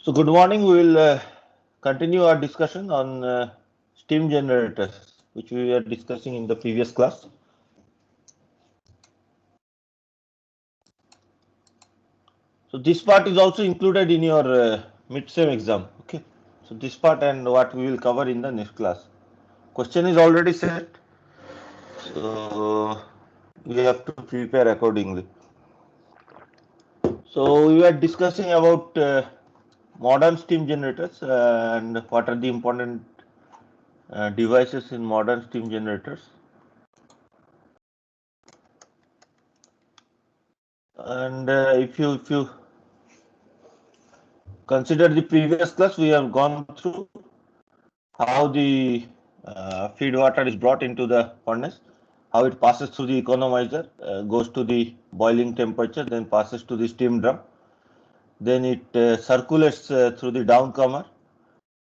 So good morning. We will continue our discussion on steam generators, which we were discussing in the previous class. So this part is also included in your mid-sem exam. Okay. So this part and what we will cover in the next class. Question is already set. So we have to prepare accordingly. So we were discussing about modern steam generators and what are the important devices in modern steam generators. And if you consider the previous class, we have gone through how the feed water is brought into the furnace, how it passes through the economizer, goes to the boiling temperature, then passes to the steam drum, then it circulates through the downcomer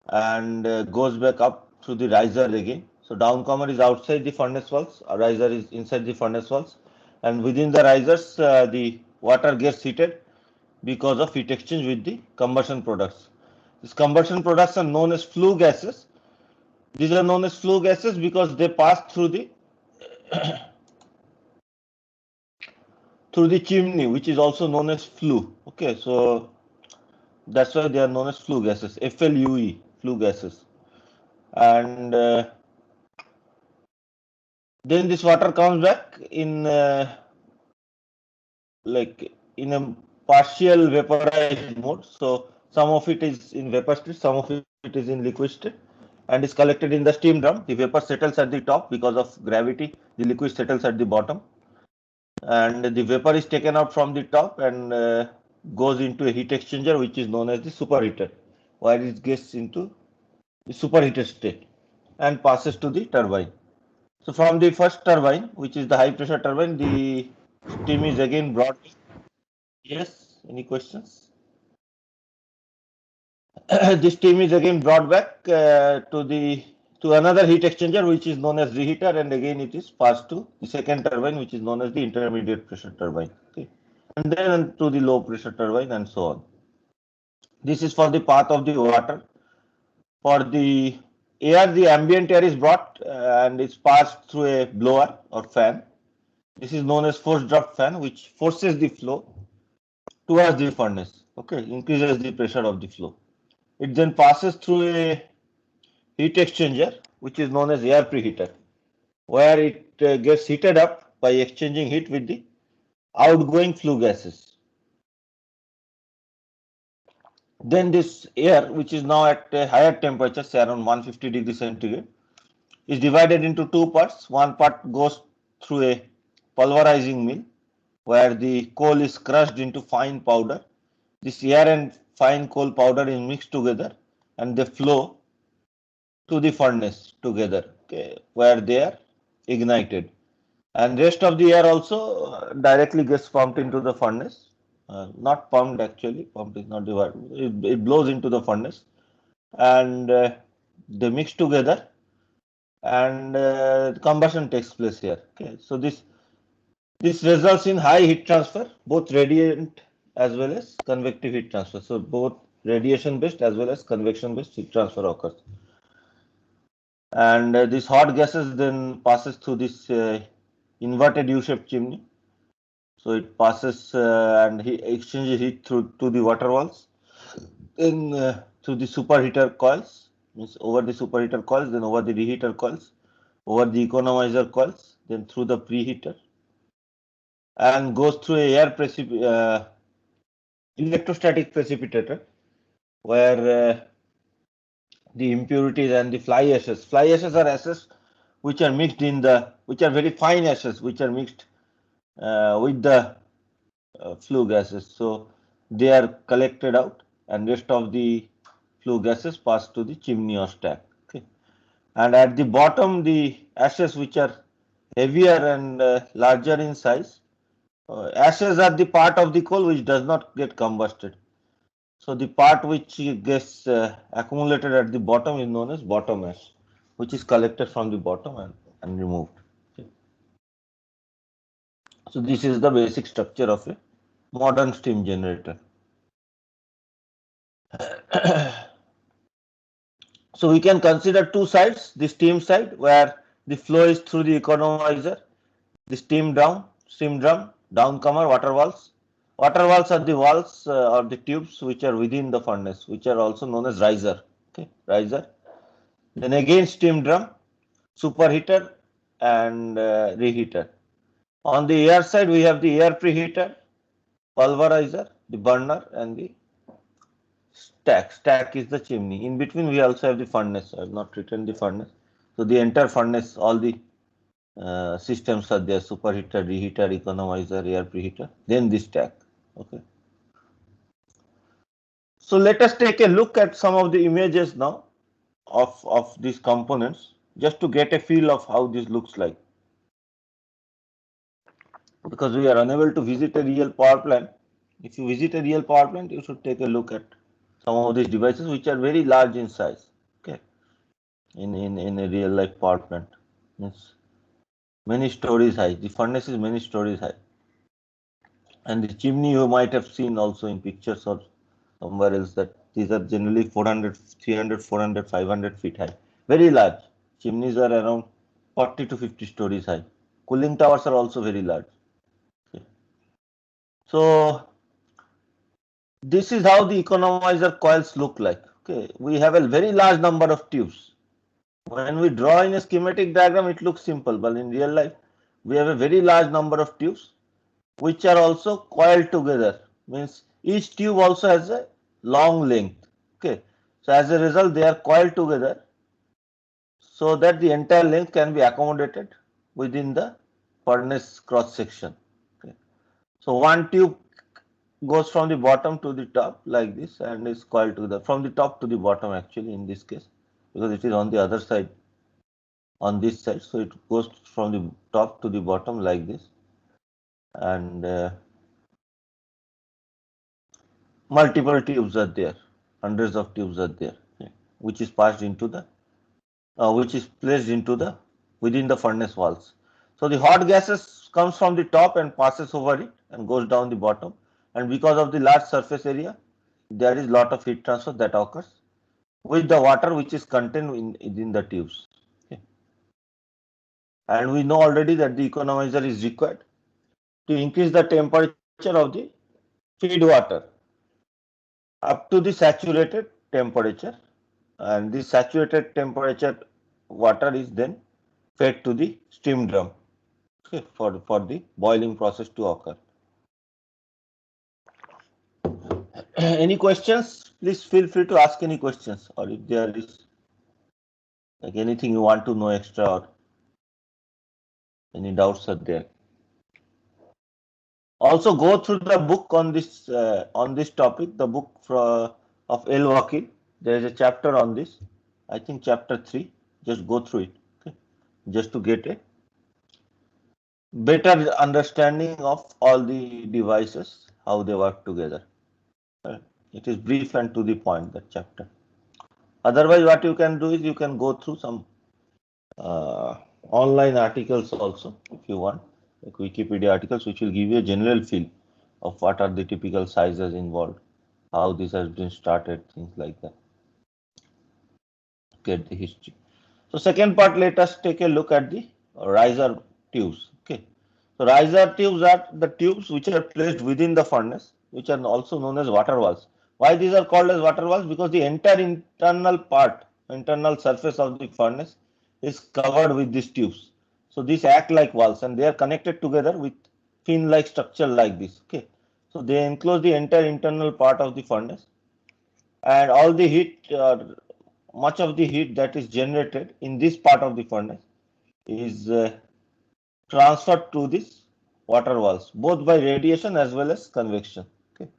and goes back up through the riser again. So downcomer is outside the furnace walls, riser is inside the furnace walls, and within the risers the water gets heated because of heat exchange with the combustion products. These combustion products are known as flue gases. These are known as flue gases because they pass through the chimney, which is also known as flue. Okay, so that's why they are known as flue gases, FLUE, flue gases. And then this water comes back in like in a partial vaporized mode. So some of it is in vapor state, some of it is in liquid state, and is collected in the steam drum. The vapor settles at the top because of gravity. The liquid settles at the bottom, and the vapor is taken out from the top and goes into a heat exchanger, which is known as the superheater, where it gets into the superheated state and passes to the turbine. So from the first turbine, which is the high pressure turbine, the steam is again brought. Yes, any questions? This steam is again brought back to another heat exchanger, which is known as reheater, and again it is passed to the second turbine, which is known as the intermediate pressure turbine. Okay, and then to the low pressure turbine, and so on. This is for the path of the water. For the air, the ambient air is brought and is passed through a blower or fan. This is known as forced draft fan, which forces the flow towards the furnace. Okay, increases the pressure of the flow. It then passes through a heat exchanger, which is known as air preheater, where it gets heated up by exchanging heat with the outgoing flue gases. Then this air, which is now at a higher temperature, say around 150 degrees centigrade, is divided into two parts. One part goes through a pulverizing mill, where the coal is crushed into fine powder. This air and fine coal powder is mixed together and they flow to the furnace together, okay, where they are ignited. And rest of the air also directly gets pumped into the furnace. Not pumped actually, pumped is not the word. It blows into the furnace and they mix together and combustion takes place here. Okay, so this results in high heat transfer, both radiant as well as convective heat transfer. So both radiation based as well as convection based heat transfer occurs. And this hot gases then passes through this inverted U-shaped chimney. So it passes and he exchanges heat through to the water walls, then through the superheater coils, means over the superheater coils, then over the reheater coils, over the economizer coils, then through the preheater, and goes through a electrostatic precipitator, where the impurities and the fly ashes. Fly ashes are ashes which are mixed which are very fine ashes, which are mixed with the flue gases. So they are collected out, and rest of the flue gases pass to the chimney or stack. Okay, and at the bottom, the ashes which are heavier and larger in size. Ashes are the part of the coal which does not get combusted. So the part which gets accumulated at the bottom is known as bottom ash, which is collected from the bottom and removed. Okay. So this is the basic structure of a modern steam generator. So we can consider two sides, the steam side where the flow is through the economizer, the steam drum, downcomer, water valves. Water valves are the valves or the tubes which are within the furnace, which are also known as riser. Okay, riser. Then again steam drum, superheater and reheater. On the air side, we have the air preheater, pulverizer, the burner, and the stack. Stack is the chimney. In between, we also have the furnace. I have not written the furnace. So the entire furnace, all the systems are there: superheater, reheater, economizer, air preheater. Then the stack. Okay. So let us take a look at some of the images now of these components, just to get a feel of how this looks like. Because we are unable to visit a real power plant. If you visit a real power plant, you should take a look at some of these devices which are very large in size. Okay, in a real life power plant, it's many stories high. The furnace is many stories high, and the chimney you might have seen also in pictures or somewhere else, that these are generally 400, 300, 400, 500 feet high. Very large. Chimneys are around 40 to 50 stories high. Cooling towers are also very large. Okay. So this is how the economizer coils look like. Okay, we have a very large number of tubes. When we draw in a schematic diagram, it looks simple, but in real life, we have a very large number of tubes which are also coiled together. Means each tube also has a long length. Okay, so as a result, they are coiled together so that the entire length can be accommodated within the furnace cross section. Okay. So one tube goes from the bottom to the top like this and is coiled together from the top to the bottom, actually in this case, because it is on the other side, on this side, so it goes from the top to the bottom like this, and multiple tubes are there, hundreds of tubes are there, okay, which is passed into the which is placed into the within the furnace walls. So the hot gases comes from the top and passes over it and goes down the bottom, and because of the large surface area, there is lot of heat transfer that occurs with the water which is contained in the tubes. Okay. And we know already that the economizer is required to increase the temperature of the feed water up to the saturated temperature, and this saturated temperature water is then fed to the steam drum, okay, for the boiling process to occur. Any questions? Please feel free to ask any questions, or if there is like anything you want to know extra or any doubts are there. Also go through the book on this topic, the book of El Wakil. There is a chapter on this. I think chapter 3. Just go through it, okay, just to get a better understanding of all the devices, how they work together. It is brief and to the point, that chapter. Otherwise, what you can do is you can go through some online articles also if you want, like Wikipedia articles, which will give you a general feel of what are the typical sizes involved, how this has been started, things like that. Get the history. So second part, let us take a look at the riser tubes. Okay. So riser tubes are the tubes which are placed within the furnace, which are also known as water valves. Why these are called as water valves? Because the entire internal surface of the furnace is covered with these tubes. So these act like valves and they are connected together with fin-like structure like this. Okay. So they enclose the entire internal part of the furnace, and all the heat, much of the heat that is generated in this part of the furnace is transferred to these water valves, both by radiation as well as convection. Okay.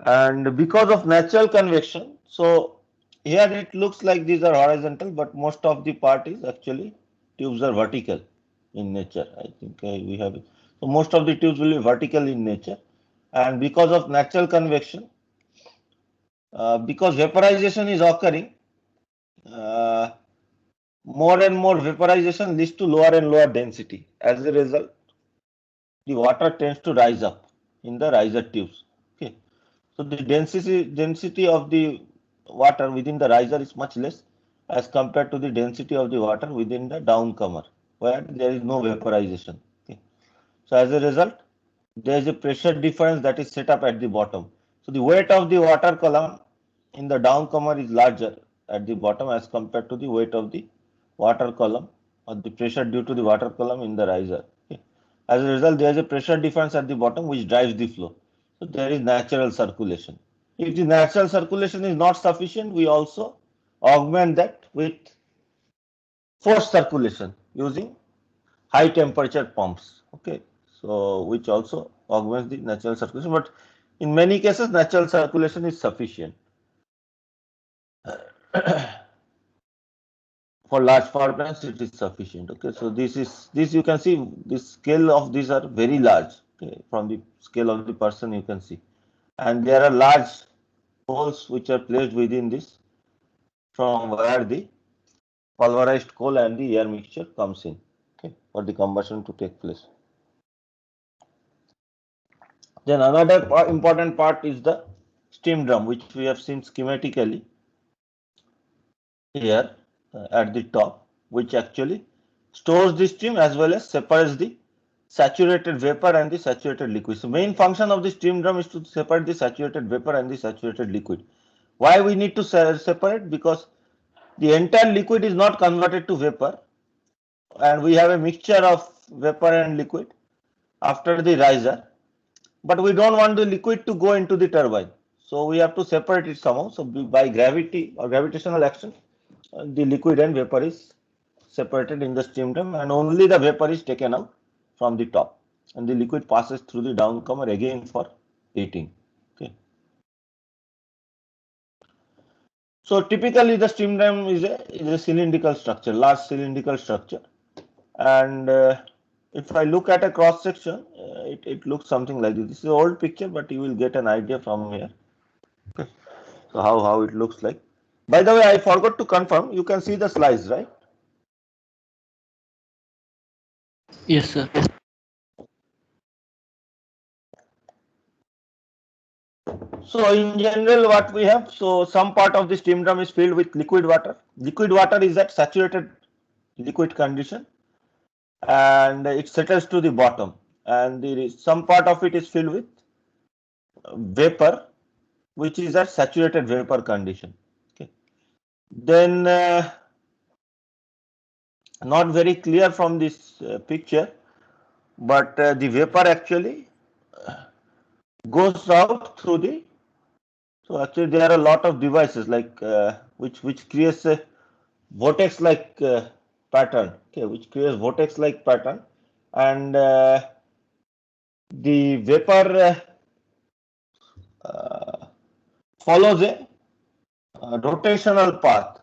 And because of natural convection, so here it looks like these are horizontal, but most of the part is actually tubes are vertical in nature. I think we have it. So most of the tubes will be vertical in nature, and because of natural convection, because vaporization is occurring, uh, more and more vaporization leads to lower and lower density. As a result, the water tends to rise up in the riser tubes. Okay. So the density of the water within the riser is much less as compared to the density of the water within the downcomer, where there is no vaporization. Okay. So as a result, there is a pressure difference that is set up at the bottom. So the weight of the water column in the downcomer is larger at the bottom as compared to the weight of the water column or the pressure due to the water column in the riser. Okay. As a result, there is a pressure difference at the bottom which drives the flow. So there is natural circulation. If the natural circulation is not sufficient, we also augment that with forced circulation using high temperature pumps. Okay, so which also augments the natural circulation, but in many cases natural circulation is sufficient. For large power plants it is sufficient. Okay, so this you can see the scale of these are very large. Okay, from the scale of the person you can see, and there are large holes which are placed within this from where the pulverized coal and the air mixture comes in, okay, for the combustion to take place. Then another important part is the steam drum, which we have seen schematically here at the top, which actually stores the steam as well as separates the saturated vapor and the saturated liquid. So main function of the steam drum is to separate the saturated vapor and the saturated liquid. Why we need to separate? Because the entire liquid is not converted to vapor, and we have a mixture of vapor and liquid after the riser, but we don't want the liquid to go into the turbine, so we have to separate it somehow. So by gravity or gravitational action, the liquid and vapor is separated in the steam drum, and only the vapor is taken out from the top, and the liquid passes through the downcomer again for heating. Okay. So typically the steam drum is a cylindrical structure, large cylindrical structure, and if I look at a cross section, it looks something like this. This is an old picture, but you will get an idea from here. Okay. So how it looks like. By the way, I forgot to confirm. You can see the slides, right? Yes, sir. So in general, what we have, so some part of the steam drum is filled with liquid water. Liquid water is at saturated liquid condition, and it settles to the bottom. And there is some part of it is filled with vapor, which is at saturated vapor condition. Okay. Then not very clear from this picture, but the vapor actually goes out through the. So actually there are a lot of devices like which creates a vortex like pattern. Okay, which creates vortex like pattern, and the vapor follows a rotational path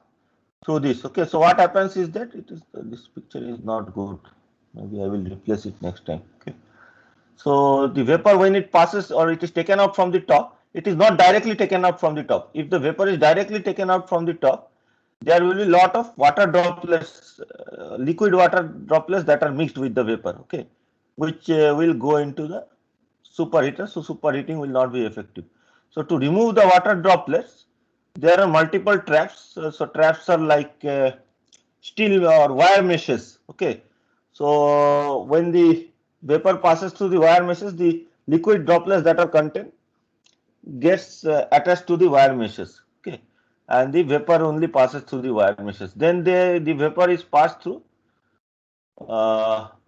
through this. Okay, so what happens is that it is this picture is not good. Maybe I will replace it next time. Okay. So the vapor, when it passes or it is taken out from the top, it is not directly taken out from the top. If the vapor is directly taken out from the top, there will be a lot of water droplets, liquid water droplets that are mixed with the vapor, okay, which will go into the superheater. So superheating will not be effective. So to remove the water droplets, there are multiple traps. So traps are like steel or wire meshes. Okay, so when the vapor passes through the wire meshes, the liquid droplets that are contained gets attached to the wire meshes. Okay, and the vapor only passes through the wire meshes. Then the vapor is passed through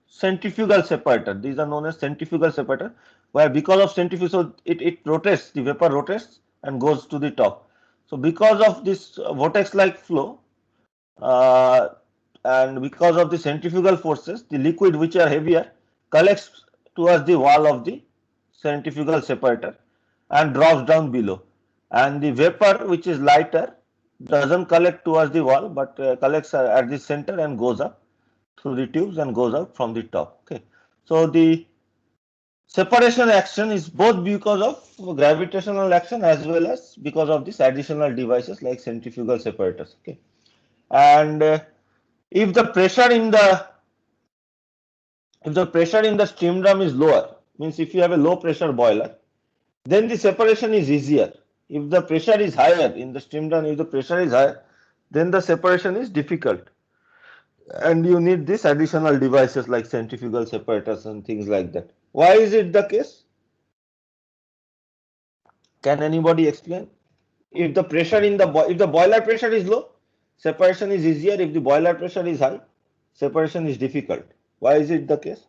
centrifugal separator. These are known as centrifugal separator, where because of centrifugal, so it rotates, the vapor rotates and goes to the top. So because of this vortex like flow, uh, and because of the centrifugal forces, the liquid which are heavier collects towards the wall of the centrifugal separator and drops down below, and the vapor which is lighter doesn't collect towards the wall, but collects at the center and goes up through the tubes and goes out from the top. Okay, so the separation action is both because of gravitational action as well as because of these additional devices like centrifugal separators. Okay, and if the pressure in the steam drum is lower, means if you have a low pressure boiler, then the separation is easier. If the pressure is higher in the steam drum, if the pressure is higher, then the separation is difficult. And you need these additional devices like centrifugal separators and things like that. Why is it the case? Can anybody explain? If the pressure in the if the boiler pressure is low, separation is easier. If the boiler pressure is high, separation is difficult. Why is it the case?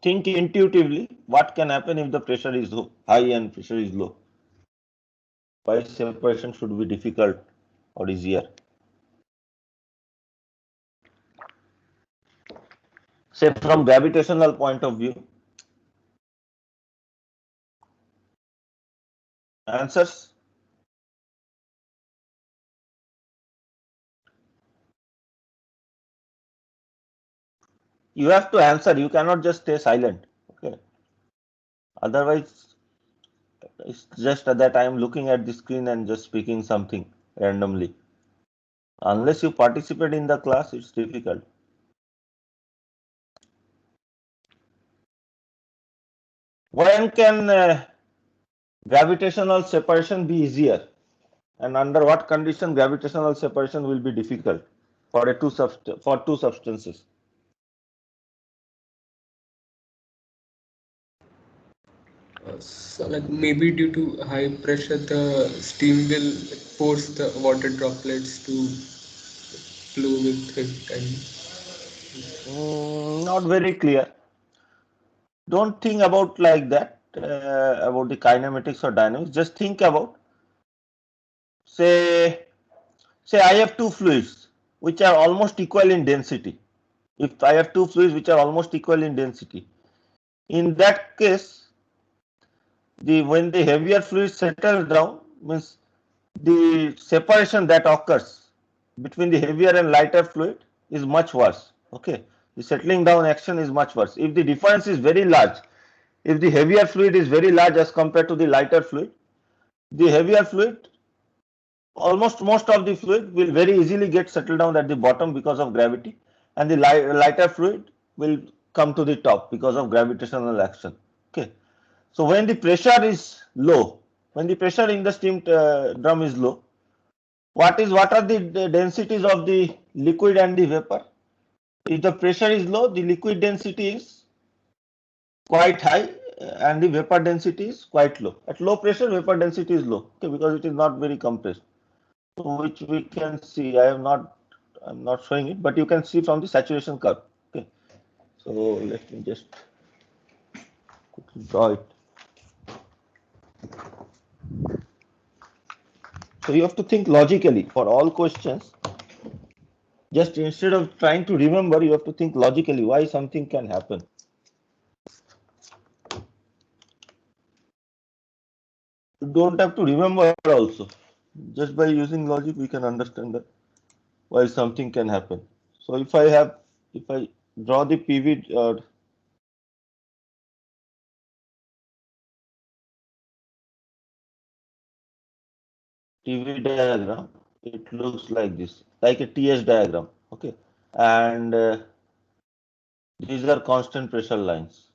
Think intuitively what can happen if the pressure is high and pressure is low. Why separation should be difficult or easier? Say from gravitational point of view. Answers? You have to answer. You cannot just stay silent. Okay. Otherwise, it's just that I am looking at the screen and just speaking something randomly. Unless you participate in the class, it's difficult. When can gravitational separation be easier? And under what condition gravitational separation will be difficult for two substances? So like maybe due to high pressure, the steam will force the water droplets to flow with it Not very clear. Don't think about like that, about the kinematics or dynamics. Just think about, say I have two fluids which are almost equal in density. If I have two fluids which are almost equal in density, in that case, when the heavier fluid settles down, means the separation that occurs between the heavier and lighter fluid is much worse. Okay, the settling down action is much worse. If the difference is very large, if the heavier fluid is very large as compared to the lighter fluid, the heavier fluid, almost most of the fluid will very easily get settled down at the bottom because of gravity, and the lighter fluid will come to the top because of gravitational action. Okay, so when the pressure is low, when the pressure in the steam drum is low, what are the densities of the liquid and the vapor? If the pressure is low, the liquid density is quite high and the vapor density is quite low. At low pressure, vapor density is low, okay, because it is not very compressed. So which we can see, I'm not showing it, but you can see from the saturation curve. Okay, so let me just quickly draw it. So you have to think logically for all questions. Just instead of trying to remember, you have to think logically why something can happen. You don't have to remember also. Just by using logic, we can understand that why something can happen. So if I draw the PV TV diagram, it looks like this, like a TS diagram. Okay, and these are constant pressure lines.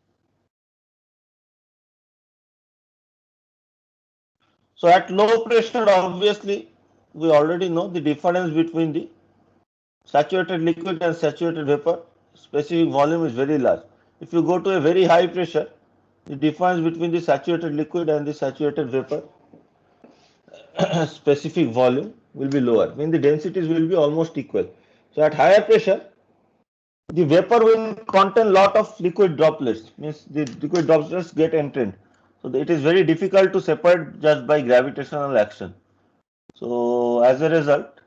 So at low pressure, obviously, we already know the difference between the saturated liquid and saturated vapor specific volume is very large. If you go to a very high pressure, the difference between the saturated liquid and the saturated vapor specific volume will be lower. I mean the densities will be almost equal. So at higher pressure, the vapor will contain lot of liquid droplets, means the liquid droplets get entrained. So it is very difficult to separate just by gravitational action. So as a result,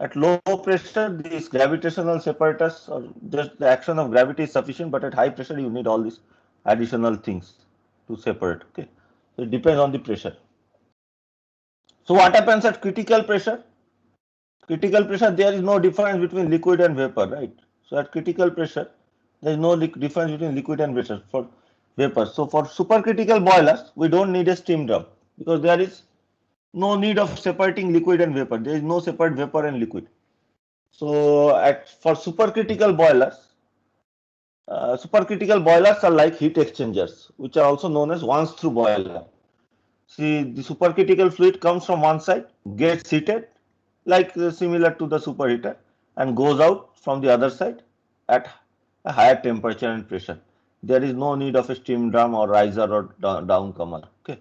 at low pressure, these gravitational separators or just the action of gravity is sufficient, but at high pressure you need all these additional things to separate. Okay, so it depends on the pressure. So what happens at critical pressure? Critical pressure, there is no difference between liquid and vapor, right? So at critical pressure, there is no difference between liquid and vapor for vapor. So for supercritical boilers, we don't need a steam drum because there is no need of separating liquid and vapor. There is no separate vapor and liquid. So for supercritical boilers, supercritical boilers are like heat exchangers, which are also known as once-through boiler. See, the supercritical fluid comes from one side, gets heated, like similar to the superheater, and goes out from the other side at a higher temperature and pressure. There is no need of a steam drum or riser or downcomer. Okay,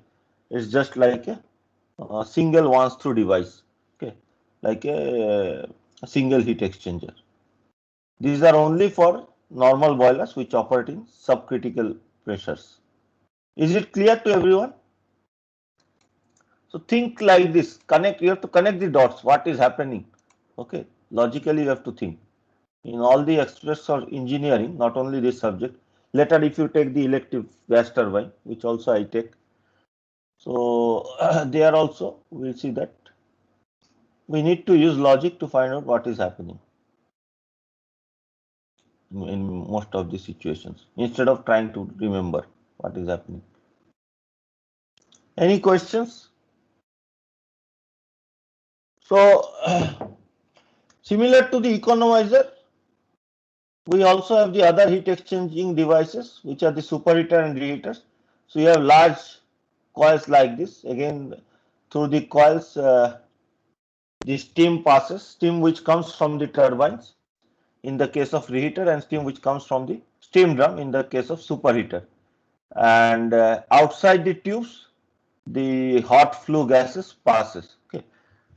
it's just like a single once-through device. Okay, like a single heat exchanger. These are only for normal boilers which operate in subcritical pressures. Is it clear to everyone? So think like this, connect, you have to connect the dots, what is happening. Okay, logically you have to think. In all the express or engineering, not only this subject, later if you take the elective gas turbine, which also I take, so there also we'll see that we need to use logic to find out what is happening in most of the situations, instead of trying to remember what is happening. Any questions? So similar to the economizer, we also have the other heat exchanging devices, which are the superheater and reheaters. So you have large coils like this. Again, through the coils, the steam passes, steam which comes from the turbines in the case of reheater, and steam which comes from the steam drum in the case of superheater. And outside the tubes, the hot flue gases passes. Okay,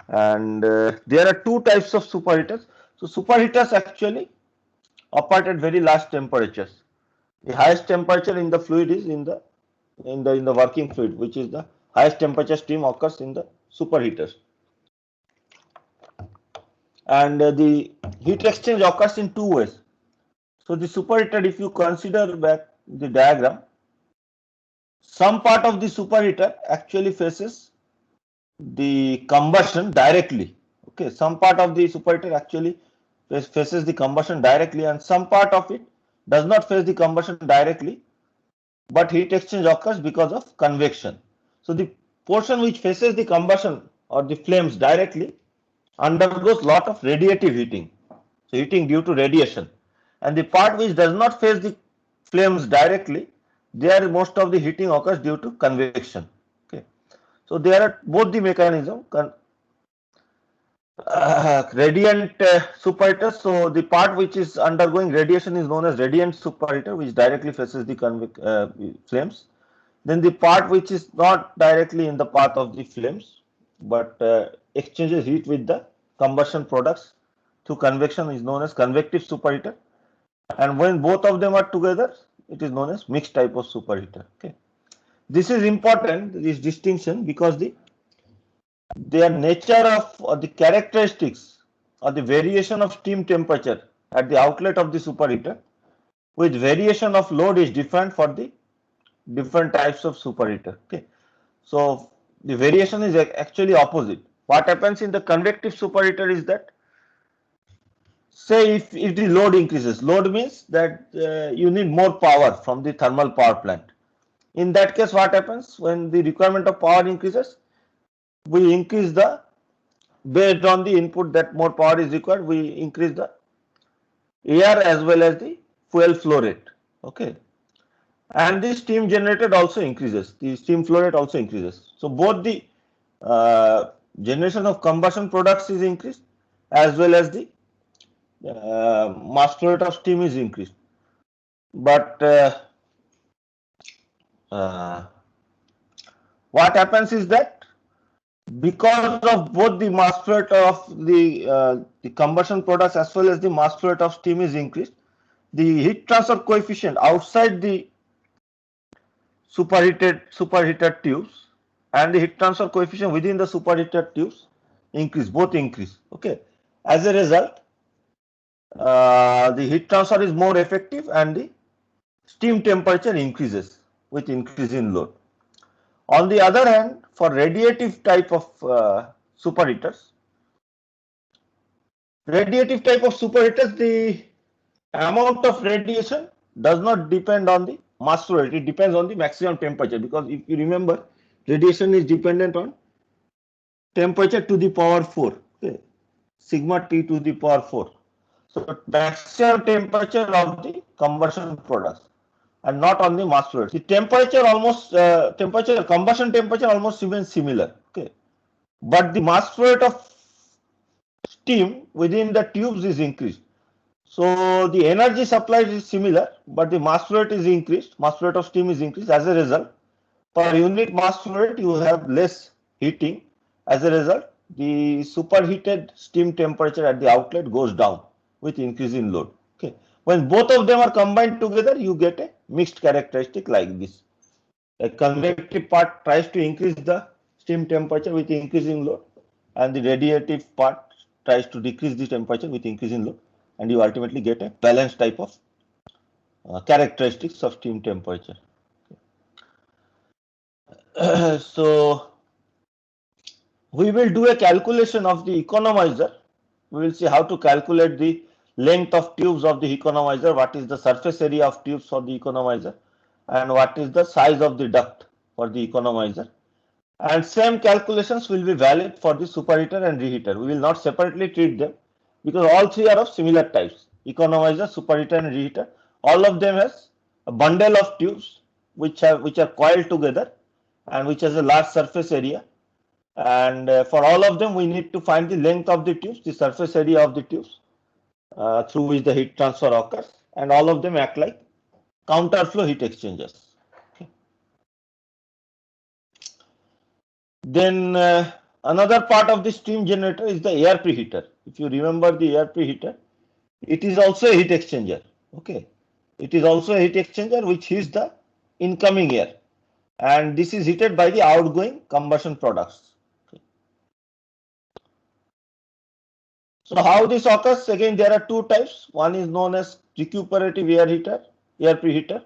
and there are two types of superheaters. So superheaters actually operate at very large temperatures. The highest temperature in the fluid is in the working fluid, which is the highest temperature steam occurs in the superheaters. And the heat exchange occurs in two ways. So the superheater, if you consider back the diagram, some part of the superheater actually faces the combustion directly. Okay, some part of the superheater actually faces the combustion directly, and some part of it does not face the combustion directly, but heat exchange occurs because of convection. So the portion which faces the combustion or the flames directly undergoes lot of radiative heating, so heating due to radiation, and the part which does not face the flames directly, there most of the heating occurs due to convection. Okay, so there are both the mechanism, radiant superheater. So the part which is undergoing radiation is known as radiant superheater, which directly faces the flames. Then the part which is not directly in the path of the flames, but exchanges heat with the combustion products through convection, is known as convective superheater. And when both of them are together, it is known as mixed type of superheater. Okay, this is important, this distinction, because their nature of, or the characteristics or the variation of steam temperature at the outlet of the superheater with variation of load is different for the different types of superheater. Okay, so the variation is actually opposite. What happens in the convective superheater is that, say if the load increases, load means that you need more power from the thermal power plant. In that case, what happens when the requirement of power increases, we increase the, based on the input that more power is required, we increase the air as well as the fuel flow rate. Okay, and the steam generated also increases, the steam flow rate also increases. So both the generation of combustion products is increased, as well as the mass flow rate of steam is increased. But what happens is that because of both the mass flow rate of the combustion products as well as the mass flow rate of steam is increased, the heat transfer coefficient outside the superheated tubes and the heat transfer coefficient within the superheated tubes increase, both increase. Okay, as a result, the heat transfer is more effective and the steam temperature increases with increase in load. On the other hand, for radiative type of superheaters, the amount of radiation does not depend on the mass flow rate, it depends on the maximum temperature, because if you remember, radiation is dependent on temperature to the power 4. Okay. sigma T to the power 4. So maximum temperature of the combustion products and not on the mass flow rate. The temperature almost combustion temperature almost remains similar. Okay, but the mass flow rate of steam within the tubes is increased. So the energy supplied is similar, but the mass flow rate is increased. Mass flow rate of steam is increased. As a result, per unit mass flow rate, you have less heating. As a result, the superheated steam temperature at the outlet goes down with increase in load. Okay. When both of them are combined together, you get a mixed characteristic like this. A convective part tries to increase the steam temperature with increasing load, and the radiative part tries to decrease the temperature with increasing load, and you ultimately get a balanced type of characteristics of steam temperature. So we will do a calculation of the economizer. We will see how to calculate the length of tubes of the economizer, what is the surface area of tubes for the economizer, and what is the size of the duct for the economizer. And same calculations will be valid for the superheater and reheater. We will not separately treat them because all three are of similar types. Economizer, superheater and reheater. All of them has a bundle of tubes which are coiled together and which has a large surface area. And for all of them, we need to find the length of the tubes, the surface area of the tubes through which the heat transfer occurs. And all of them act like counterflow heat exchangers. Then another part of the steam generator is the air preheater. If you remember the air preheater, it is also a heat exchanger. Okay, it is also a heat exchanger which heats the incoming air, and this is heated by the outgoing combustion products. Okay. So how this occurs? Again, there are two types. One is known as recuperative air preheater,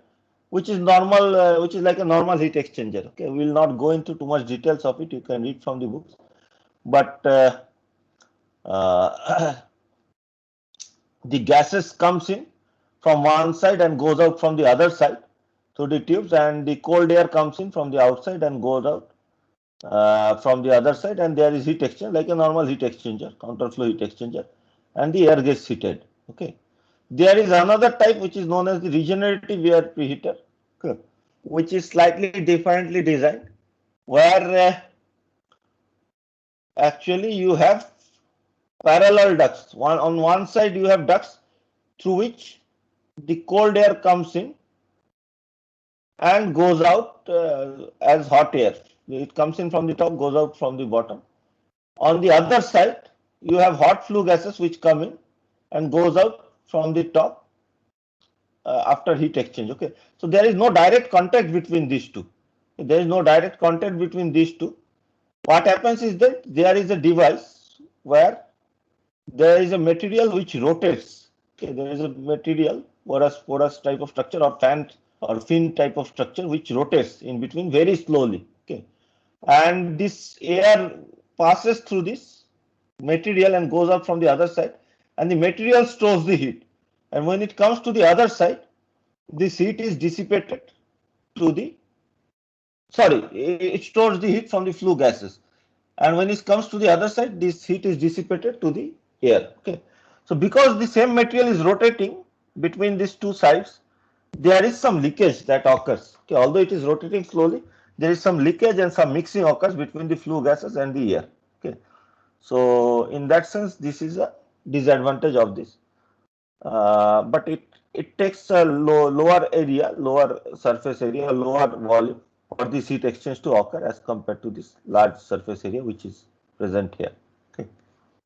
which is normal, which is like a normal heat exchanger. Okay, we will not go into too much details of it. You can read from the books. But the gases comes in from one side and goes out from the other side through the tubes, and the cold air comes in from the outside and goes out from the other side, and there is heat exchange like a normal heat exchanger, counterflow heat exchanger, and the air gets heated. Okay. There is another type which is known as the regenerative air preheater, okay, which is slightly differently designed, where actually you have parallel ducts. On one side you have ducts through which the cold air comes in and goes out as hot air. It comes in from the top, goes out from the bottom. On the other side, you have hot flue gases which come in and goes out from the top after heat exchange. Okay, so there is no direct contact between these two. There is no direct contact between these two. What happens is that there is a device where there is a material which rotates. Okay, there is a material porous type of structure or fan or fin type of structure which rotates in between very slowly. Okay, and this air passes through this material and goes up from the other side, and the material stores the heat. And when it comes to the other side, this heat is dissipated to the it stores the heat from the flue gases, and when it comes to the other side, this heat is dissipated to the air. Okay, so because the same material is rotating between these two sides, there is some leakage that occurs. Okay, although it is rotating slowly, there is some leakage and some mixing occurs between the flue gases and the air. Okay, so in that sense, this is a disadvantage of this, but it takes a lower area, lower surface area, lower volume for this heat exchange to occur as compared to this large surface area which is present here. Okay,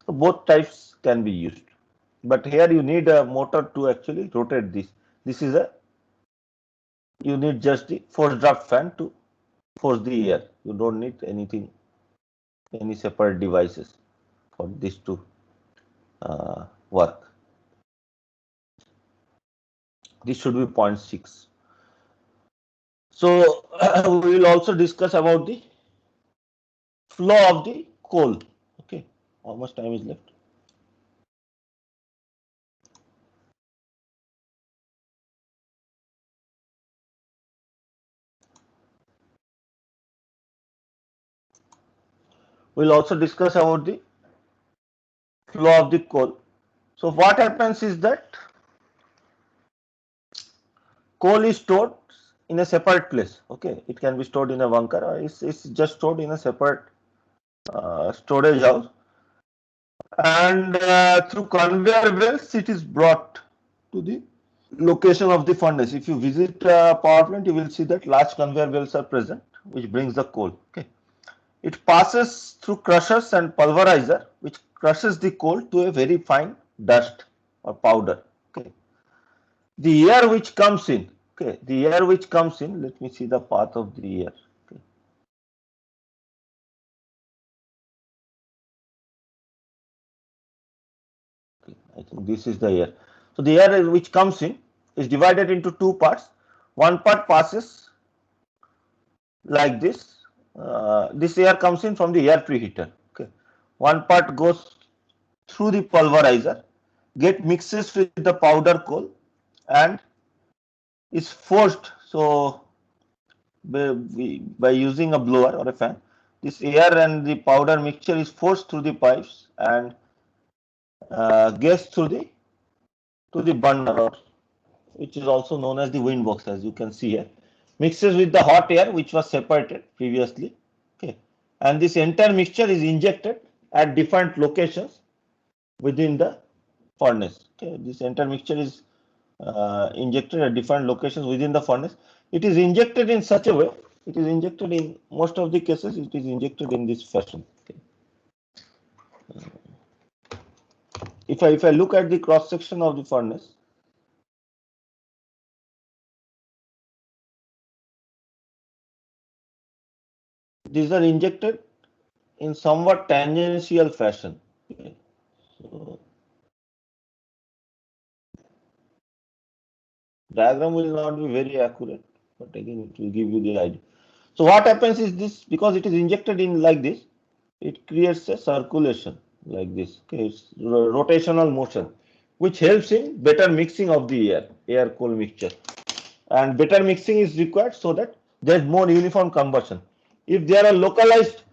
so both types can be used, but here you need a motor to actually rotate this. This is a you need just the forced draft fan to force the air. You don't need anything, any separate devices for this to work. This should be 0.6. So we will also discuss about the flow of the coal. Okay, how much time is left? We'll also discuss about the flow of the coal. So what happens is that coal is stored in a separate place. Okay, it can be stored in a bunker, or it's just stored in a separate storage house, and through conveyor belts it is brought to the location of the furnace. If you visit power plant, you will see that large conveyor belts are present, which brings the coal. Okay, it passes through crushers and pulverizer, which crushes the coal to a very fine dust or powder. Okay, the air which comes in. Okay, the air which comes in. Let me see the path of the air. Okay. Okay, I think this is the air. So the air which comes in is divided into two parts. One part passes like this. This air comes in from the air preheater. Okay, one part goes through the pulverizer, get mixes with the powder coal, and is forced. So by using a blower or a fan, this air and the powder mixture is forced through the pipes and gets through the to the burner, which is also known as the wind box, as you can see here, mixes with the hot air which was separated previously. Okay, and this entire mixture is injected at different locations within the furnace. Okay, this entire mixture is injected at different locations within the furnace. It is injected in such a way. It is injected in most of the cases. It is injected in this fashion. Okay. If I look at the cross section of the furnace, these are injected in somewhat tangential fashion. Okay. So diagram will not be very accurate, but again it will give you the idea. So what happens is this, because it is injected in like this, it creates a circulation like this. Okay, it's rotational motion, which helps in better mixing of the air coal mixture. And better mixing is required so that there is more uniform combustion. If there are localized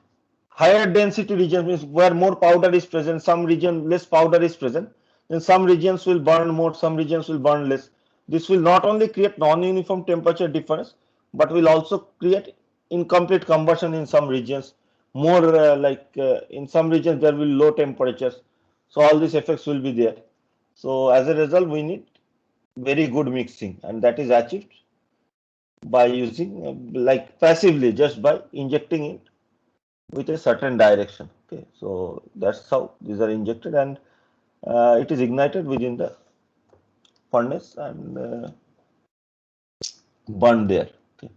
higher density regions where more powder is present, some region less powder is present, then some regions will burn more, some regions will burn less. This will not only create non-uniform temperature difference, but will also create incomplete combustion in some regions. More in some regions there will be low temperatures, so all these effects will be there. So as a result, we need very good mixing, and that is achieved by using like passively, just by injecting it with a certain direction. Okay, so that's how these are injected, and it is ignited within the furnace and burned there. Okay.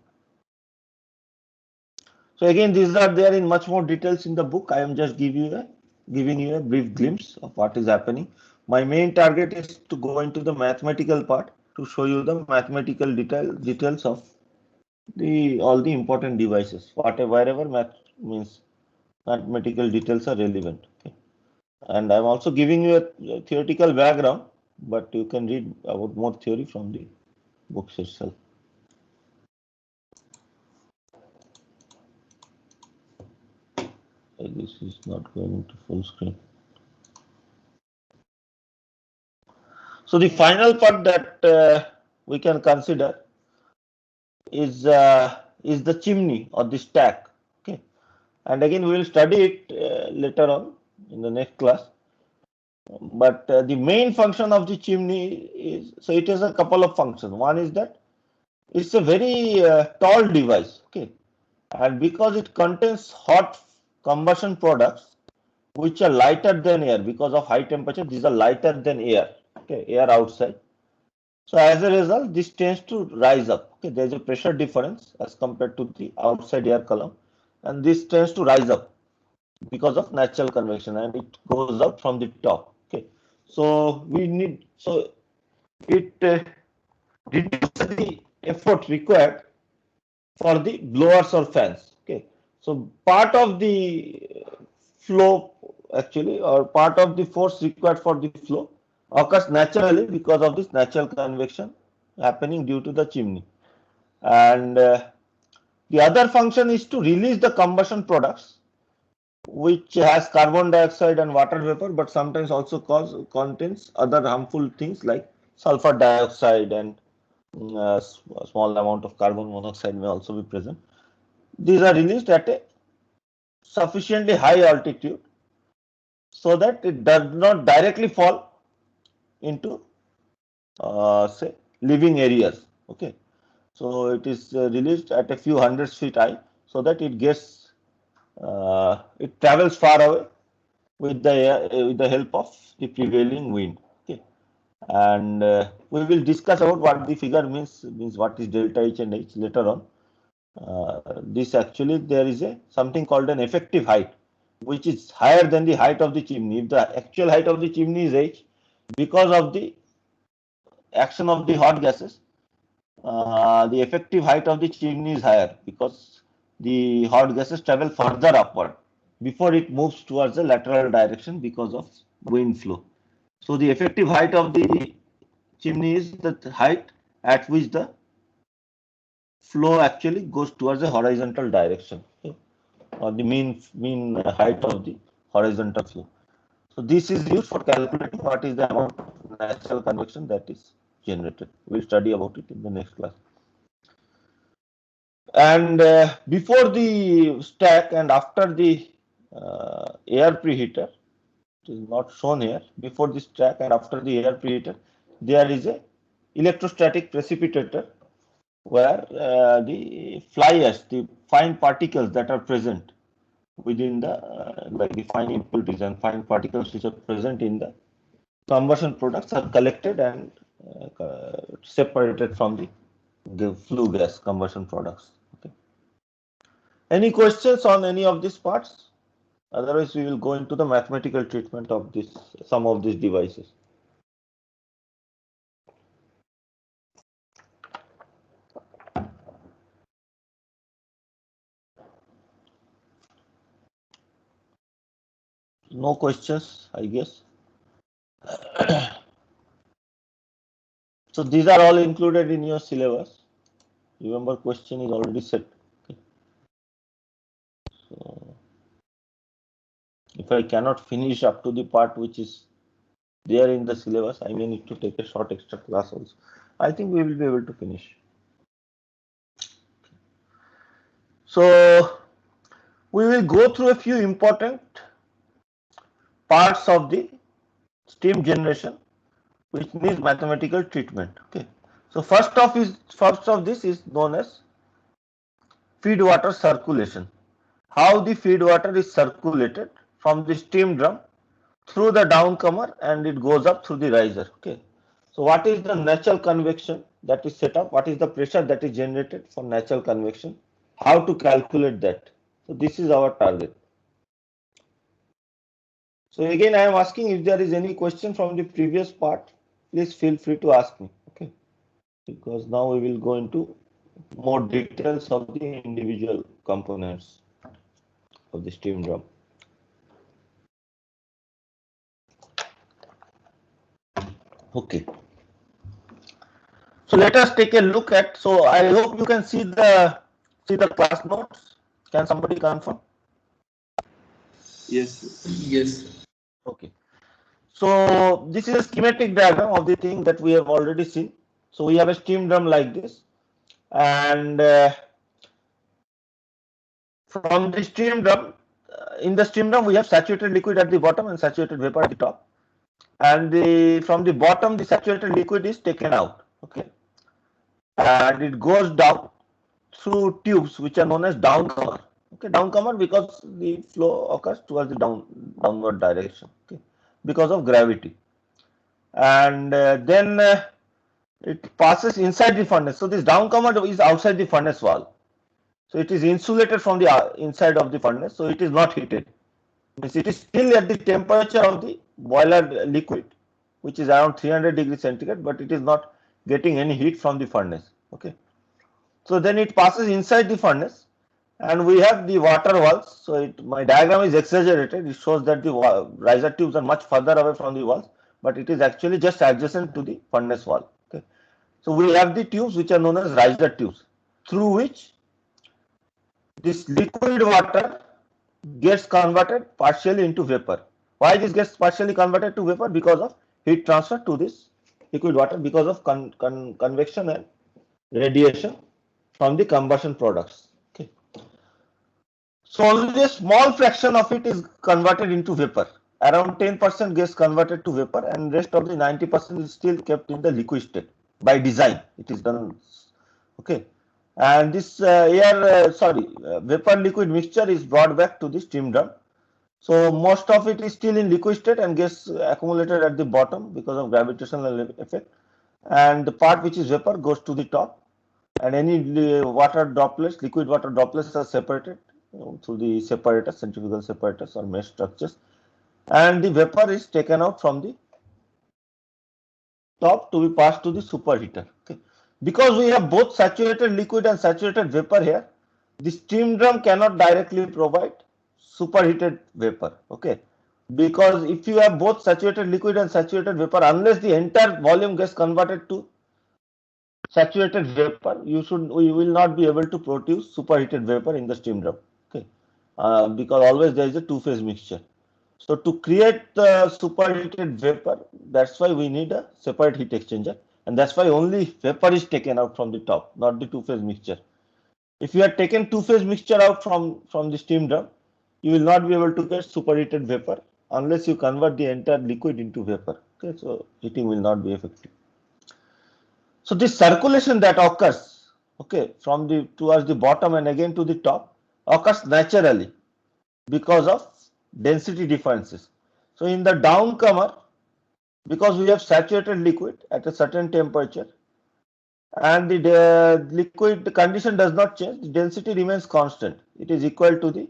So again, these are there in much more details in the book. I am just giving you a brief glimpse of what is happening. My main target is to go into the mathematical part to show you the mathematical details of all the important devices, wherever mathematical details are relevant. Okay. And I'm also giving you a theoretical background, but you can read about more theory from the books itself. This is not going to full screen. So the final part that we can consider is the chimney or the stack. Okay, and again we will study it later on in the next class. But the main function of the chimney is, so it has a couple of functions. One is that it's a very tall device. Okay, and because it contains hot combustion products which are lighter than air, because of high temperature, these are lighter than air. Okay, air outside. So as a result, this tends to rise up. Okay, there is a pressure difference as compared to the outside air column, and this tends to rise up because of natural convection, and it goes up from the top. Okay, so it reduces the effort required for the blowers or fans. Okay, so part of the flow actually, or part of the force required for the flow, occurs naturally because of this natural convection happening due to the chimney. And the other function is to release the combustion products which has carbon dioxide and water vapor, but sometimes also contains other harmful things like sulfur dioxide and a small amount of carbon monoxide may also be present. These are released at a sufficiently high altitude so that it does not directly fall into say living areas. Okay, so it is released at a few hundreds feet high so that it travels far away with the help of the prevailing wind. Okay, and we will discuss about what the figure means what is delta H and H later on. This actually there is a something called an effective height, which is higher than the height of the chimney. If the actual height of the chimney is H, because of the action of the hot gases, the effective height of the chimney is higher because the hot gases travel further upward before it moves towards the lateral direction because of wind flow. So the effective height of the chimney is the height at which the flow actually goes towards the horizontal direction, okay, or the mean height of the horizontal flow. So this is used for calculating what is the amount of natural convection that is generated. We'll study about it in the next class. And before the stack and after the air preheater, it is not shown here. Before the stack and after the air preheater, there is a electrostatic precipitator where the fly ash, the fine particles that are present within the like the fine impurities and fine particles which are present in the combustion products are collected and separated from the flue gas combustion products. Okay. Any questions on any of these parts? Otherwise, we will go into the mathematical treatment of some of these devices. No questions, I guess. So these are all included in your syllabus. Remember, question is already set. Okay. So if I cannot finish up to the part which is there in the syllabus, I may need to take a short extra class also. I think we will be able to finish. So we will go through a few important parts of the steam generation, which needs mathematical treatment. Okay. So first of this is known as feed water circulation. How the feed water is circulated from the steam drum through the downcomer and it goes up through the riser. Okay. So what is the natural convection that is set up? What is the pressure that is generated for natural convection? How to calculate that? So this is our target. So again, I am asking if there is any question from the previous part, please feel free to ask me. Okay. Because now we will go into more details of the individual components of the steam drum. Okay. So let us take a look at. So I hope you can see the class notes. Can somebody confirm? Yes. Yes. Okay. So this is a schematic diagram of the thing that we have already seen. So we have a steam drum like this, and from the steam drum, in the steam drum we have saturated liquid at the bottom and saturated vapor at the top, and from the bottom the saturated liquid is taken out. Okay, and it goes down through tubes which are known as downcomer. Okay, downcomer because the flow occurs towards the downward direction. Okay, because of gravity, and then it passes inside the furnace. So this downcomer is outside the furnace wall. So it is insulated from the inside of the furnace. So it is not heated. Means it is still at the temperature of the boiler liquid, which is around 300 degrees centigrade, but it is not getting any heat from the furnace. Okay. So then it passes inside the furnace, and we have the water walls. So my diagram is exaggerated. It shows that the riser tubes are much further away from the walls, but it is actually just adjacent to the furnace wall. Okay. So we have the tubes which are known as riser tubes, through which this liquid water gets converted partially into vapor. Why this gets partially converted to vapor? Because of heat transfer to this liquid water, because of convection and radiation from the combustion products. Okay. So only a small fraction of it is converted into vapor. Around 10% gets converted to vapor, and rest of the 90% is still kept in the liquid state. By design, it is done. Okay. And this vapor liquid mixture is brought back to the steam drum. So most of it is still in liquid state and gets accumulated at the bottom because of gravitational effect. And the part which is vapor goes to the top, and any water droplets, liquid water droplets are separated through the separators, centrifugal separators or mesh structures, and the vapor is taken out from the top to be passed to the superheater. Okay. Because we have both saturated liquid and saturated vapor here, the steam drum cannot directly provide superheated vapor. Okay. Because if you have both saturated liquid and saturated vapor, unless the entire volume gets converted to saturated vapor, you will not be able to produce superheated vapor in the steam drum. Okay. Because always there is a two-phase mixture. So to create the superheated vapor, that's why we need a separate heat exchanger, and that's why only vapor is taken out from the top, not the two-phase mixture. If you have taken two-phase mixture out from the steam drum, you will not be able to get superheated vapor unless you convert the entire liquid into vapor. Okay, so heating will not be effective. So this circulation that occurs, okay, from the towards the bottom and again to the top, occurs naturally because of density differences. So in the downcomer, because we have saturated liquid at a certain temperature and the liquid condition does not change, the density remains constant. It is equal to the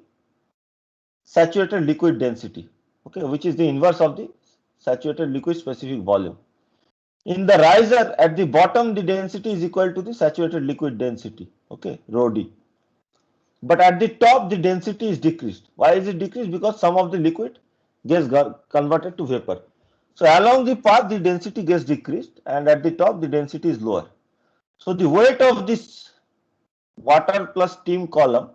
saturated liquid density, okay, which is the inverse of the saturated liquid specific volume. In the riser at the bottom, the density is equal to the saturated liquid density, okay, rho d. But at the top, the density is decreased. Why is it decreased? Because some of the liquid gets converted to vapor. So along the path, the density gets decreased, and at the top, the density is lower. So the weight of this water plus steam column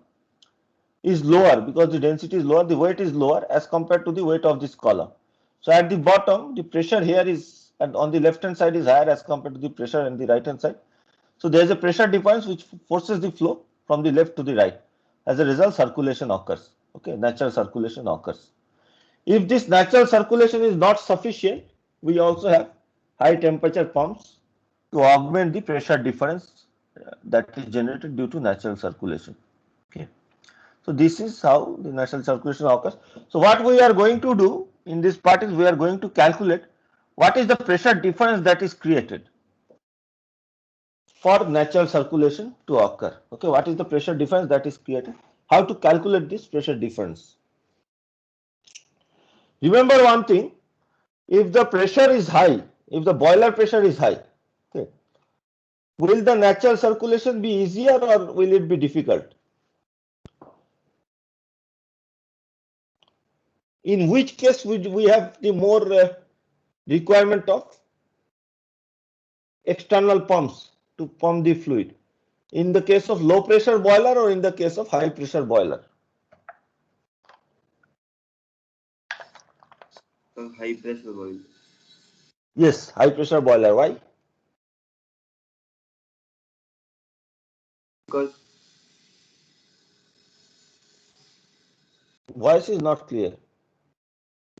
is lower because the density is lower, the weight is lower as compared to the weight of this column. So at the bottom, the pressure here is, and on the left hand side is higher as compared to the pressure on the right hand side. So there is a pressure difference which forces the flow from the left to the right. As a result, circulation occurs. Okay, natural circulation occurs. If this natural circulation is not sufficient, we also have high temperature pumps to augment the pressure difference that is generated due to natural circulation. Okay. So this is how the natural circulation occurs. So what we are going to do in this part is we are going to calculate what is the pressure difference that is created for natural circulation to occur. Okay, what is the pressure difference that is created? How to calculate this pressure difference? Remember one thing, if the pressure is high, if the boiler pressure is high, okay, will the natural circulation be easier or will it be difficult? In which case would we have the more requirement of external pumps to pump the fluid? In the case of low pressure boiler or in the case of high pressure boiler? High pressure boiler. Yes, high pressure boiler. Why? Because Voice is not clear.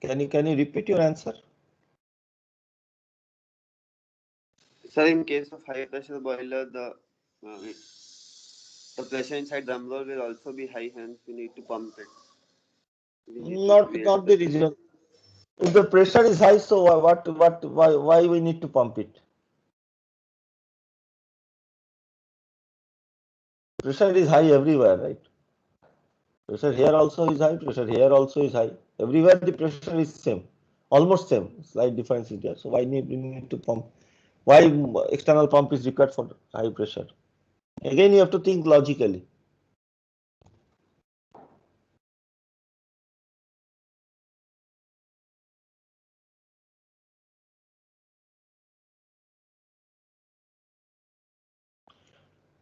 Can you repeat your answer? sir, in case of high pressure boiler, the pressure inside drum roll will also be high, hence we need to pump it. We need to create Not the reason. If the pressure is high, so why we need to pump it? Pressure is high everywhere, right? Pressure here also is high, pressure here also is high. Everywhere the pressure is same, almost same. Slight difference is there. So why we need to pump? Why external pump is required for high pressure? Again, you have to think logically.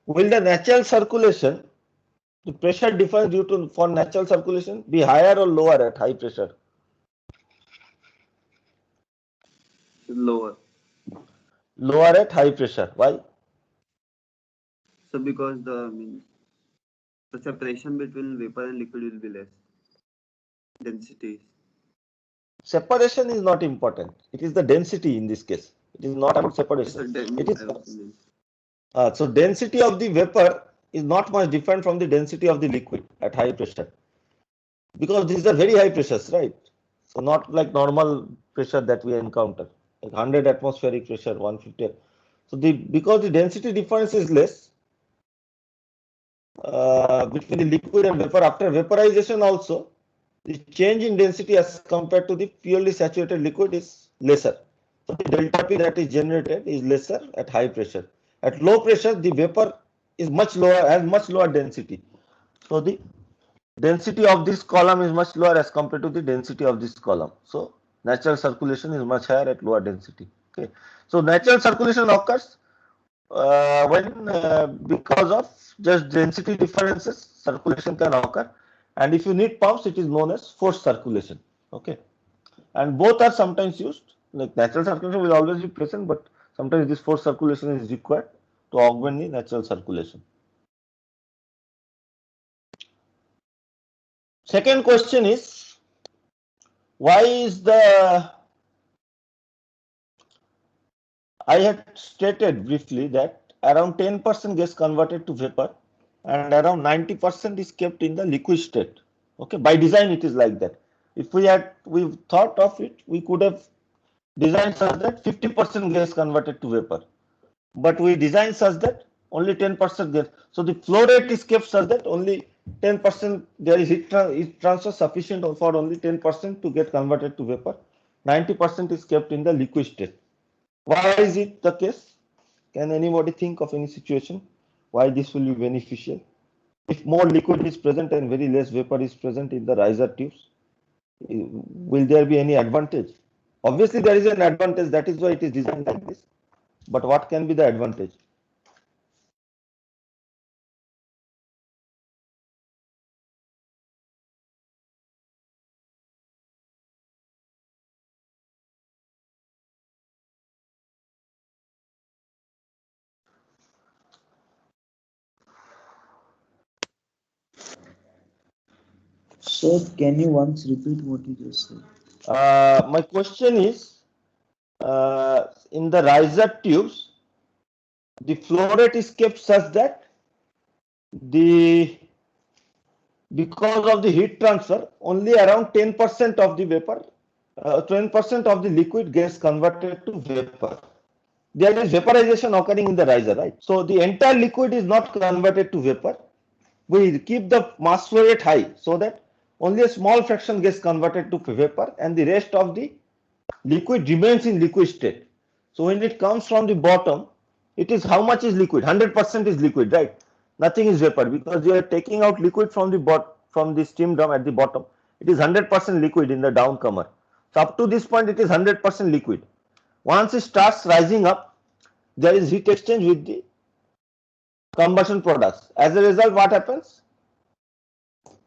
Will the natural circulation the pressure difference due to for natural circulation be higher or lower at high pressure? Lower. Lower at high pressure. Why? So because the separation between vapor and liquid will be less. Density. Separation is not important. It is the density in this case. It is not about So separation. then It is I also mean. so density of the vapor is not much different from the density of the liquid at high pressure, because these are very high pressures, right? So not like normal pressure that we encounter, like 100 atmospheric pressure, 150. So because the density difference is less between the liquid and vapor after vaporization also, the change in density as compared to the purely saturated liquid is lesser. So the delta P that is generated is lesser at high pressure. At low pressure, the vapor is much lower, has much lower density. So the density of this column is much lower as compared to the density of this column. So natural circulation is much higher at lower density. Okay. So natural circulation occurs when because of just density differences, circulation can occur. And if you need pumps, it is known as forced circulation. Okay. And both are sometimes used. Like natural circulation will always be present, but sometimes this forced circulation is required to augment the natural circulation. Second question is, why is the, I had stated briefly that around 10% gets converted to vapor and around 90% is kept in the liquid state. Okay, by design it is like that. If we thought of it, we could have designed such that 50% gets converted to vapor. But we design such that only 10% gets. So the flow rate is kept such that only 10% there is heat transfer sufficient for only 10% to get converted to vapor. 90% is kept in the liquid state. Why is it the case? Can anybody think of any situation why this will be beneficial? If more liquid is present and very less vapor is present in the riser tubes, will there be any advantage? Obviously, there is an advantage. That is why it is designed like this. But what can be the advantage? Sir, can you once repeat what you just said? My question is, in the riser tubes, the flow rate is kept such that the because of the heat transfer, only around 10% of the vapor, 10% of the liquid gets converted to vapor. There is vaporization occurring in the riser, right? So the entire liquid is not converted to vapor. We keep the mass flow rate high so that only a small fraction gets converted to vapor and the rest of the liquid remains in liquid state. So when it comes from the bottom, it is how much is liquid? 100% is liquid, right? Nothing is vapor because you are taking out liquid from the steam drum at the bottom. It is 100% liquid in the downcomer. So up to this point, it is 100% liquid. Once it starts rising up, there is heat exchange with the combustion products. As a result, what happens?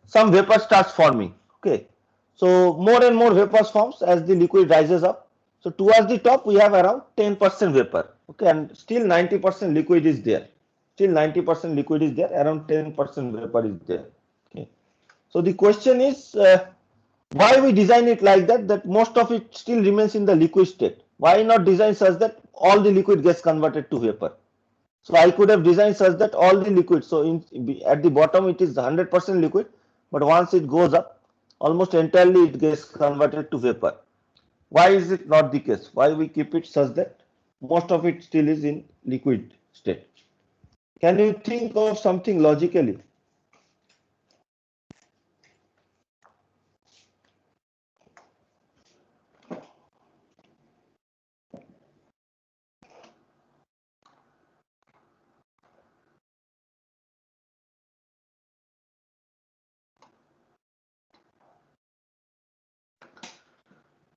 Some vapor starts forming. Okay. So more and more vapors forms as the liquid rises up. So towards the top, we have around 10% vapor. Okay. And still 90% liquid is there. Still 90% liquid is there. Around 10% vapor is there. Okay. So the question is, why we design it like that, that most of it still remains in the liquid state? Why not design such that all the liquid gets converted to vapor? So I could have designed such that all the liquid, so at the bottom it is 100% liquid, but once it goes up, almost entirely it gets converted to vapor. Why is it not the case? Why we keep it such that most of it still is in liquid state? Can you think of something logically?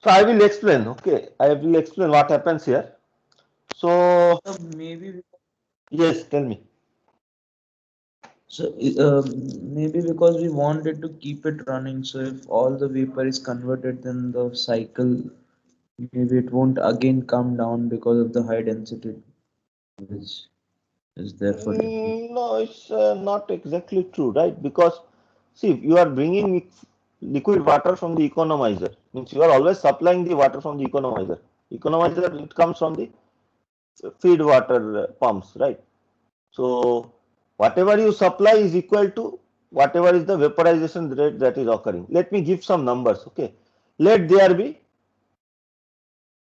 So I will explain. Okay, I will explain what happens here. So Maybe yes, tell me. So maybe because we wanted to keep it running, so if all the vapor is converted, then the cycle maybe it won't again come down because of the high density which is there for liquid. No, it's not exactly true, right? Because see, you are bringing liquid water from the economizer, means you are always supplying the water from the economizer. Economizer, it comes from the feed water pumps, right? So whatever you supply is equal to whatever is the vaporization rate that is occurring. Let me give some numbers, okay? Let there be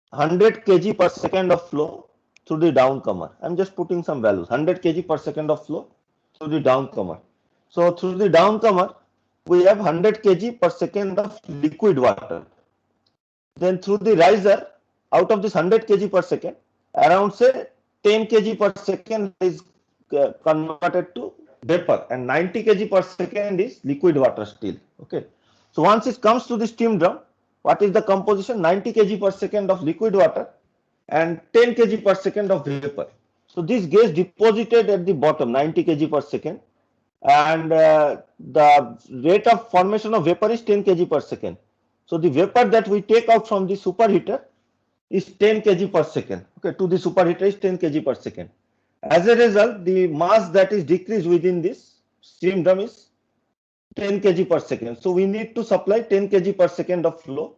100 kg per second of flow through the downcomer. I'm just putting some values. 100 kg per second of flow through the downcomer. So through the downcomer, we have 100 kg per second of liquid water. Then through the riser, out of this 100 kg per second, around say 10 kg per second is converted to vapor, and 90 kg per second is liquid water still. Okay. So once it comes to the steam drum, what is the composition? 90 kg per second of liquid water and 10 kg per second of vapor. So this gets deposited at the bottom, 90 kg per second, and the rate of formation of vapor is 10 kg per second. So the vapor that we take out from the superheater is 10 kg per second. Okay, to the superheater is 10 kg per second. As a result, the mass that is decreased within this steam drum is 10 kg per second. So we need to supply 10 kg per second of flow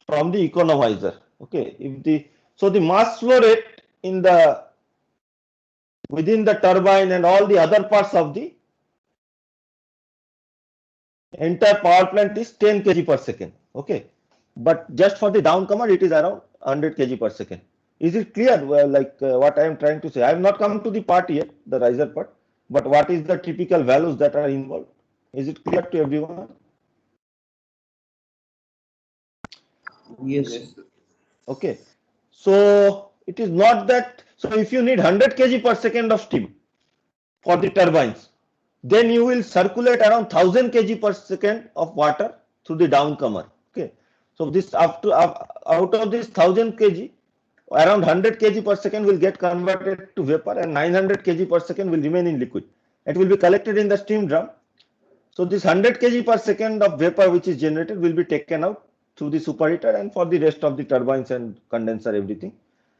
from the economizer. Okay, if the so the mass flow rate in the within the turbine and all the other parts of the entire power plant is 10 kg per second. Okay, but just for the downcomer it is around 100 kg per second. Is it clear? Well, like what I am trying to say, I have not come to the part yet, the riser part, but what is the typical values that are involved? Is it clear to everyone? Yes. Yes, sir. Okay, so it is not that. So if you need 100 kg per second of steam for the turbines, then you will circulate around 1000 kg per second of water through the downcomer. Okay, so this out of this 1000 kg, around 100 kg per second will get converted to vapor, and 900 kg per second will remain in liquid. It will be collected in the steam drum. So this 100 kg per second of vapor which is generated will be taken out through the superheater and for the rest of the turbines and condenser, everything.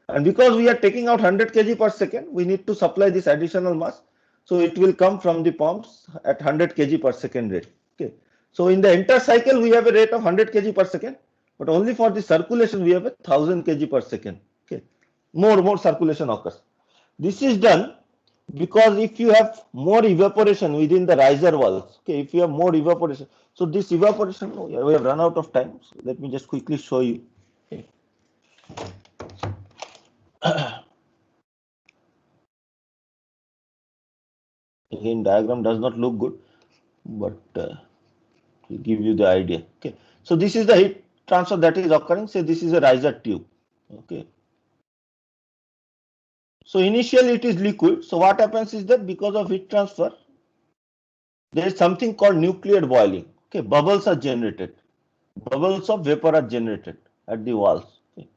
And because we are taking out 100 kg per second, we need to supply this additional mass. So it will come from the pumps at 100 kg per second rate. Okay. So in the entire cycle, we have a rate of 100 kg per second, but only for the circulation, we have a 1000 kg per second. Okay. More circulation occurs. This is done because if you have more evaporation within the riser walls, okay, if you have more evaporation, so this evaporation, oh, yeah, we have run out of time. So let me just quickly show you. Okay. Again, diagram does not look good, but will give you the idea. Okay, so this is the heat transfer that is occurring. Say this is a riser tube. Okay, so initially it is liquid. So what happens is that because of heat transfer, there is something called nuclear boiling. Okay, bubbles are generated. Bubbles of vapor are generated at the walls. Okay.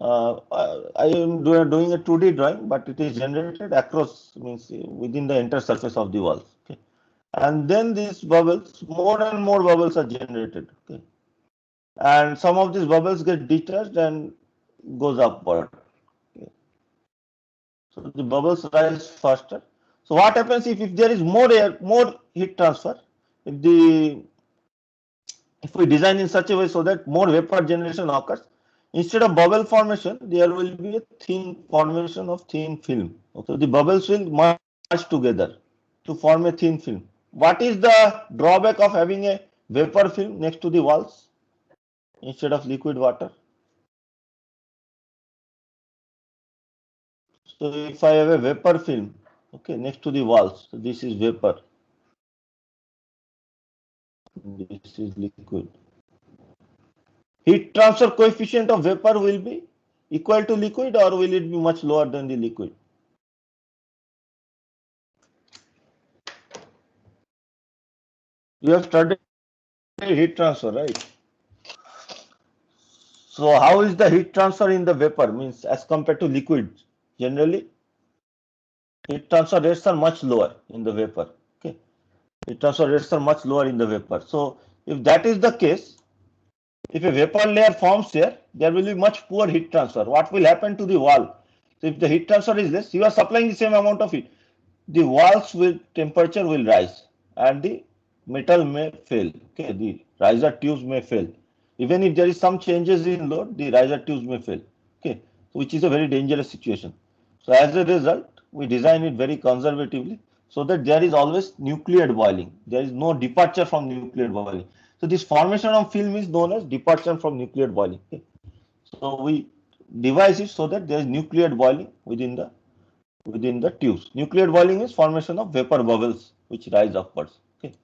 I am doing a 2D drawing, but it is generated across, means within the entire surface of the walls. Okay. And then these bubbles, more and more bubbles are generated. Okay. And some of these bubbles get detached and goes upward. Okay. So the bubbles rise faster. So what happens if there is more air, more heat transfer, if we design in such a way so that more vapor generation occurs, instead of bubble formation, there will be a thin formation of thin film. Okay. So the bubbles will merge together to form a thin film. What is the drawback of having a vapor film next to the walls instead of liquid water? So if I have a vapor film, okay, next to the walls, so this is vapor, this is liquid. Heat transfer coefficient of vapor will be equal to liquid, or will it be much lower than the liquid? You have studied heat transfer, right? So how is the heat transfer in the vapor, means as compared to liquid? Generally, heat transfer rates are much lower in the vapor. Heat transfer rates are much lower in the vapor. So if that is the case, if a vapor layer forms here, there will be much poor heat transfer. What will happen to the wall? So if the heat transfer is less, you are supplying the same amount of heat. The walls will temperature will rise and the metal may fail. Okay, the riser tubes may fail. Even if there is some changes in load, the riser tubes may fail. Okay, which is a very dangerous situation. So as a result, we design it very conservatively so that there is always nucleated boiling. There is no departure from nucleated boiling. So this formation of film is known as departure from nucleated boiling. Okay. So we devise it so that there is nucleated boiling within the tubes. Nucleated boiling is formation of vapor bubbles which rise upwards. Okay.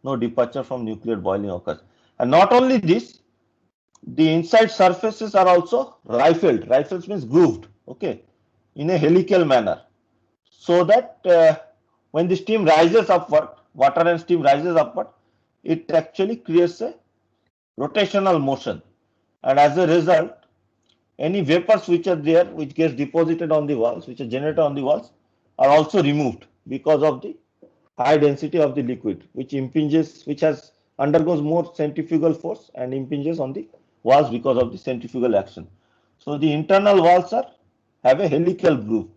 No departure from nucleated boiling occurs. And not only this, the inside surfaces are also rifled. Rifled means grooved. Okay, in a helical manner, so that when the steam rises upward, water and steam rises upward, it actually creates a rotational motion, and as a result, any vapors which are there, which gets deposited on the walls, which are generated on the walls, are also removed because of the high density of the liquid, which impinges, which has undergoes more centrifugal force and impinges on the walls because of the centrifugal action. So the internal walls are have a helical groove,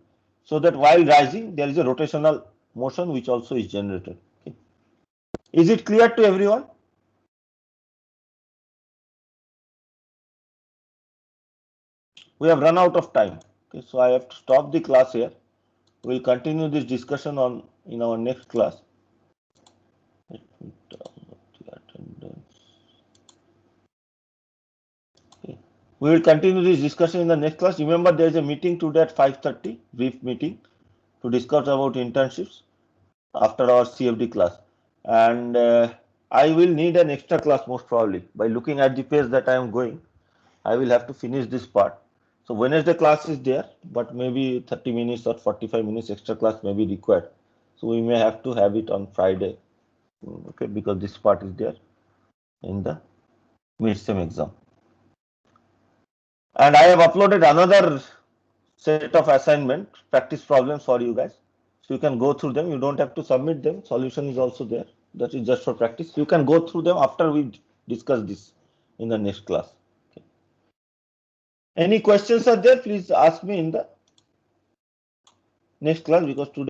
so that while rising there is a rotational motion which also is generated. Okay. Is it clear to everyone? We have run out of time. Okay, so I have to stop the class here. We will continue this discussion in our next class. Let me download the attendance. Okay. We will continue this discussion in the next class. Remember, there is a meeting today at 5:30, brief meeting to discuss about internships after our CFD class. And I will need an extra class most probably. By looking at the pace that I am going, I will have to finish this part. So Wednesday class is there, but maybe 30 minutes or 45 minutes extra class may be required. So we may have to have it on Friday, okay, because this part is there in the mid-sem exam. And I have uploaded another set of assignment practice problems for you guys. So you can go through them. You don't have to submit them. Solution is also there. That is just for practice. You can go through them after we discuss this in the next class. Okay. Any questions are there? Please ask me in the next class, because today